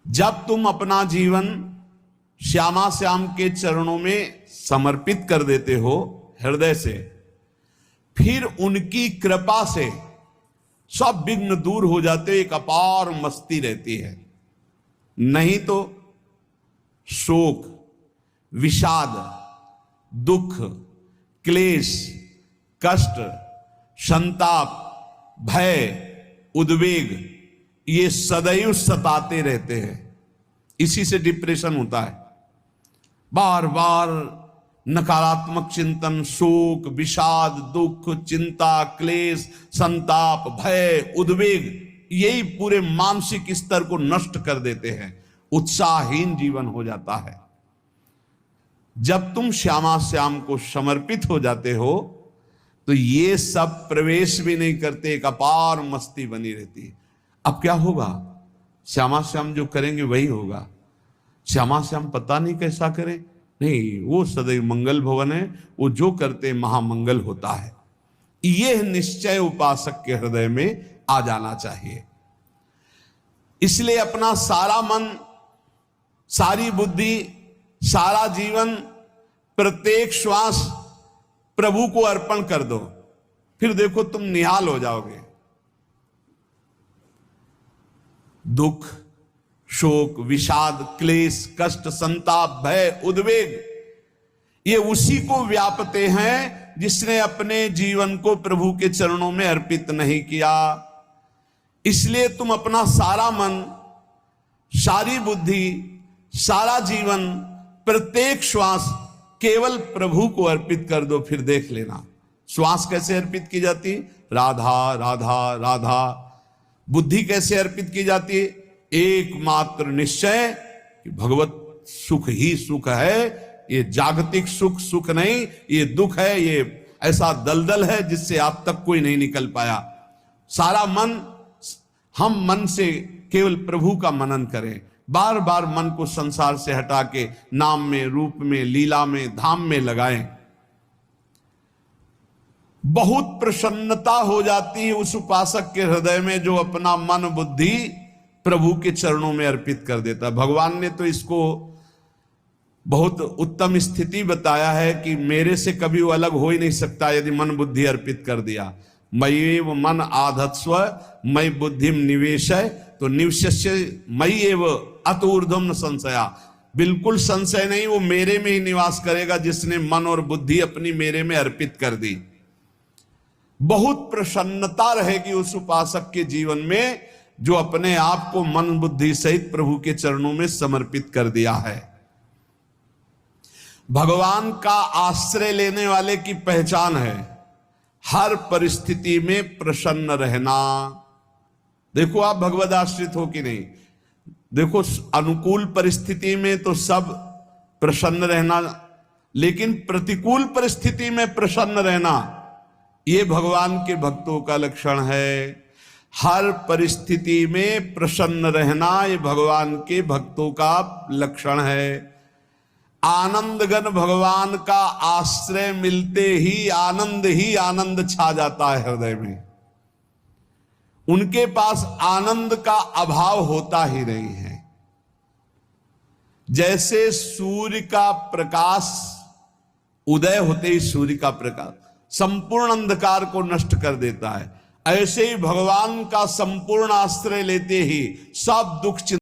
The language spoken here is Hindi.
जब तुम अपना जीवन श्यामा श्याम के चरणों में समर्पित कर देते हो हृदय से, फिर उनकी कृपा से सब विघ्न दूर हो जाते, एक अपार मस्ती रहती है। नहीं तो शोक, विषाद, दुख, क्लेश, कष्ट, संताप, भय, उद्वेग ये सदैव सताते रहते हैं। इसी से डिप्रेशन होता है। बार बार नकारात्मक चिंतन, शोक, विषाद, दुख, चिंता, क्लेश, संताप, भय, उद्वेग यही पूरे मानसिक स्तर को नष्ट कर देते हैं। उत्साहहीन जीवन हो जाता है। जब तुम श्यामा श्याम को समर्पित हो जाते हो तो ये सब प्रवेश भी नहीं करते, एक अपार मस्ती बनी रहती है। अब क्या होगा? श्यामा श्याम जो करेंगे वही होगा। श्यामा श्याम पता नहीं कैसा करे, नहीं, वो सदैव मंगल भवन है, वो जो करते महामंगल होता है। यह निश्चय उपासक के हृदय में आ जाना चाहिए। इसलिए अपना सारा मन, सारी बुद्धि, सारा जीवन, प्रत्येक श्वास प्रभु को अर्पण कर दो। फिर देखो तुम निहाल हो जाओगे। दुख, शोक, विषाद, क्लेश, कष्ट, संताप, भय, उद्वेग ये उसी को व्यापते हैं जिसने अपने जीवन को प्रभु के चरणों में अर्पित नहीं किया। इसलिए तुम अपना सारा मन, सारी बुद्धि, सारा जीवन, प्रत्येक श्वास केवल प्रभु को अर्पित कर दो। फिर देख लेना श्वास कैसे अर्पित की जाती, राधा राधा राधा। बुद्धि कैसे अर्पित की जाती है? एकमात्र निश्चय कि भगवत सुख ही सुख है। ये जागतिक सुख सुख नहीं, ये दुख है, ये ऐसा दलदल है जिससे आज तक कोई नहीं निकल पाया। सारा मन, हम मन से केवल प्रभु का मनन करें। बार बार मन को संसार से हटा के नाम में, रूप में, लीला में, धाम में लगाएं। बहुत प्रसन्नता हो जाती है उस उपासक के हृदय में जो अपना मन बुद्धि प्रभु के चरणों में अर्पित कर देता। भगवान ने तो इसको बहुत उत्तम स्थिति बताया है कि मेरे से कभी वो अलग हो ही नहीं सकता यदि मन बुद्धि अर्पित कर दिया। मय्येव मन आधत्स्व मयि बुद्धिम निवेशय, तो निवश्य मयि एव अत ऊर्ध्वं न संशया। बिल्कुल संशय नहीं, वो मेरे में ही निवास करेगा जिसने मन और बुद्धि अपनी मेरे में अर्पित कर दी। बहुत प्रसन्नता रहेगी उस उपासक के जीवन में जो अपने आप को मन बुद्धि सहित प्रभु के चरणों में समर्पित कर दिया है। भगवान का आश्रय लेने वाले की पहचान है हर परिस्थिति में प्रसन्न रहना। देखो आप भगवद आश्रित हो कि नहीं। देखो अनुकूल परिस्थिति में तो सब प्रसन्न रहना, लेकिन प्रतिकूल परिस्थिति में प्रसन्न रहना ये भगवान के भक्तों का लक्षण है। हर परिस्थिति में प्रसन्न रहना ये भगवान के भक्तों का लक्षण है। आनंदगन भगवान का आश्रय मिलते ही आनंद छा जाता है हृदय में। उनके पास आनंद का अभाव होता ही नहीं है। जैसे सूर्य का प्रकाश उदय होते ही सूर्य का प्रकाश संपूर्ण अंधकार को नष्ट कर देता है, ऐसे ही भगवान का संपूर्ण आश्रय लेते ही सब दुख